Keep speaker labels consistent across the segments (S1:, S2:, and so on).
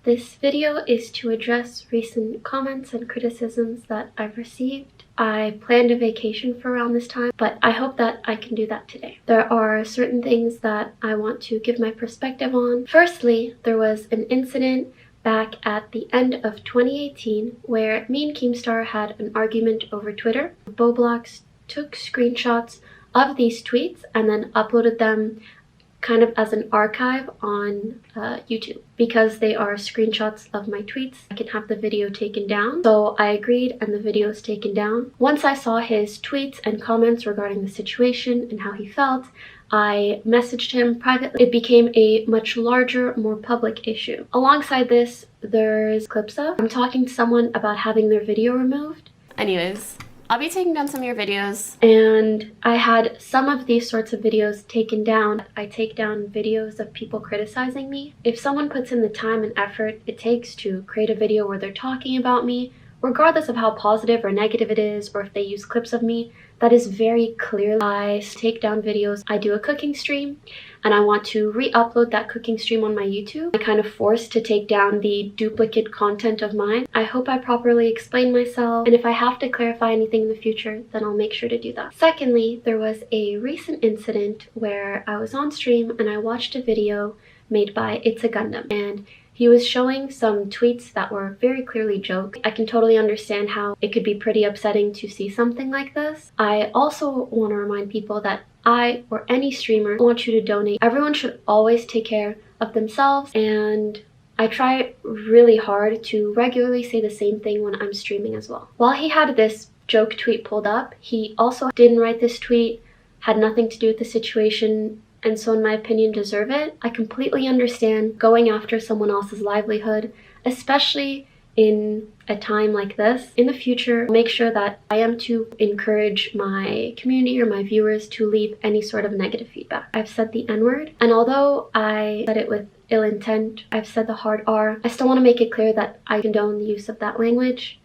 S1: This video is to address recent comments and criticisms that I've received. I planned a vacation for around this time, but I hope that I can do that today. There are certain things that I want to give my perspective on. Firstly, there was an incident back at the end of 2018 where me and Keemstar had an argument over Twitter. Bowblax took screenshots of these tweets and then uploaded them kind of as an archive on YouTube. Because they are screenshots of my tweets, I can have the video taken down. So I agreed and the video is taken down. Once I saw his tweets and comments regarding the situation and how he felt, I messaged him privately. It became a much larger, more public issue. Alongside this, there's clips of I'm talking to someone about having their video removed.
S2: Anyways, I'll be taking down some of your videos.
S1: And I had some of these sorts of videos taken down. I take down videos of people criticizing me. If someone puts in the time and effort it takes to create a video where they're talking about me, regardless of how positive or negative it is, or if they use clips of me, that is very clear. I take down videos. I do a cooking stream and I want to re-upload that cooking stream on my YouTube. I'm kind of forced to take down the duplicate content of mine. I hope I properly explain myself, and if I have to clarify anything in the future, then I'll make sure to do that. Secondly, there was a recent incident where I was on stream and I watched a video made by Itsagundam, and he was showing some tweets that were very clearly jokes. I can totally understand how it could be pretty upsetting to see something like this. I also want to remind people that I, or any streamer, want you to donate. Everyone should always take care of themselves, and I try really hard to regularly say the same thing when I'm streaming as well. While he had this joke tweet pulled up, he also didn't write this tweet, had nothing to do with the situation, and so in my opinion deserve it. I completely understand going after someone else's livelihood, especially in a time like this. In the future, I'll make sure that I am to encourage my community or my viewers to leave any sort of negative feedback. I've said the N-word, and although I said it with ill intent, I've said the hard R, I still want to make it clear that I condone the use of that language,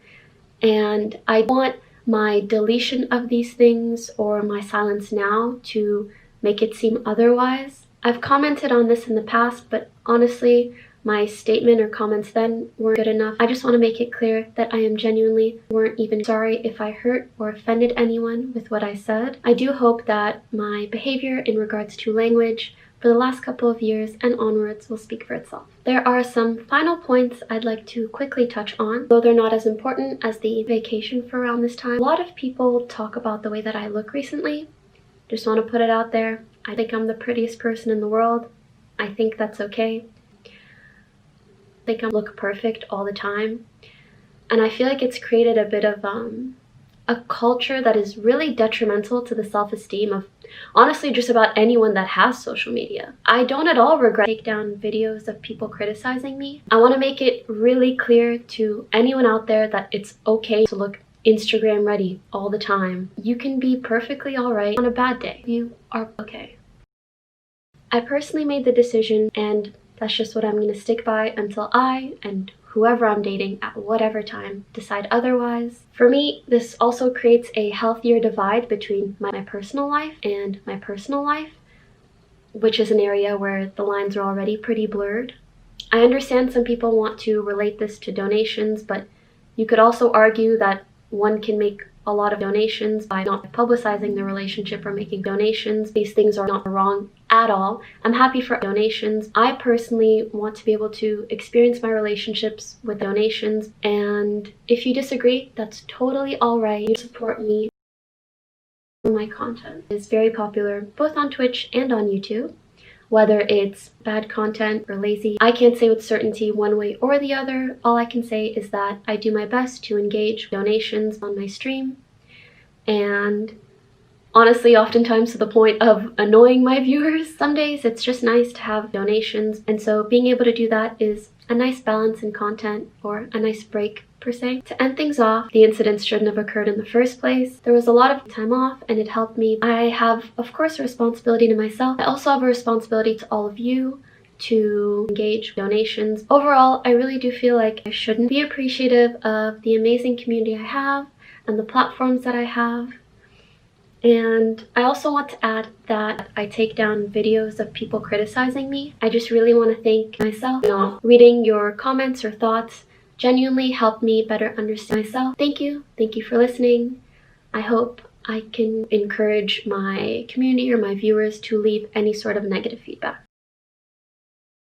S1: and I want my deletion of these things or my silence now to make it seem otherwise. I've commented on this in the past, but honestly, my statement or comments then weren't good enough. I just want to make it clear that I am genuinely weren't even sorry if I hurt or offended anyone with what I said. I do hope that my behavior in regards to language for the last couple of years and onwards will speak for itself. There are some final points I'd like to quickly touch on, though they're not as important as the vacation for around this time. A lot of people talk about the way that I look recently. Just want to put it out there. I think I'm the prettiest person in the world. I think that's okay. I think I look perfect all the time. And I feel like it's created a bit of a culture that is really detrimental to the self-esteem of honestly just about anyone that has social media. I don't at all regret taking down videos of people criticizing me. I want to make it really clear to anyone out there that it's okay to look Instagram ready all the time. You can be perfectly alright on a bad day. You are okay. I personally made the decision, and that's just what I'm going to stick by until I and whoever I'm dating at whatever time decide otherwise. For me, this also creates a healthier divide between my personal life and my personal life, which is an area where the lines are already pretty blurred. I understand some people want to relate this to donations, but you could also argue that one can make a lot of donations by not publicizing the relationship or making donations. These things are not wrong at all. I'm happy for donations. I personally want to be able to experience my relationships with donations, and if you disagree, that's totally alright. You support me. My content is very popular both on Twitch and on YouTube. Whether it's bad content or lazy, I can't say with certainty one way or the other. All I can say is that I do my best to engage donations on my stream, and honestly, oftentimes to the point of annoying my viewers. Some days it's just nice to have donations, and so being able to do that is a nice balance in content, or a nice break per se. To end things off, the incidents shouldn't have occurred in the first place. There was a lot of time off and it helped me. I have, of course, a responsibility to myself. I also have a responsibility to all of you to engage donations. Overall, I really do feel like I shouldn't be appreciative of the amazing community I have and the platforms that I have. And I also want to add that I take down videos of people criticizing me. I just really want to thank myself. Reading your comments or thoughts genuinely helped me better understand myself. Thank you. Thank you for listening. I hope I can encourage my community or my viewers to leave any sort of negative feedback.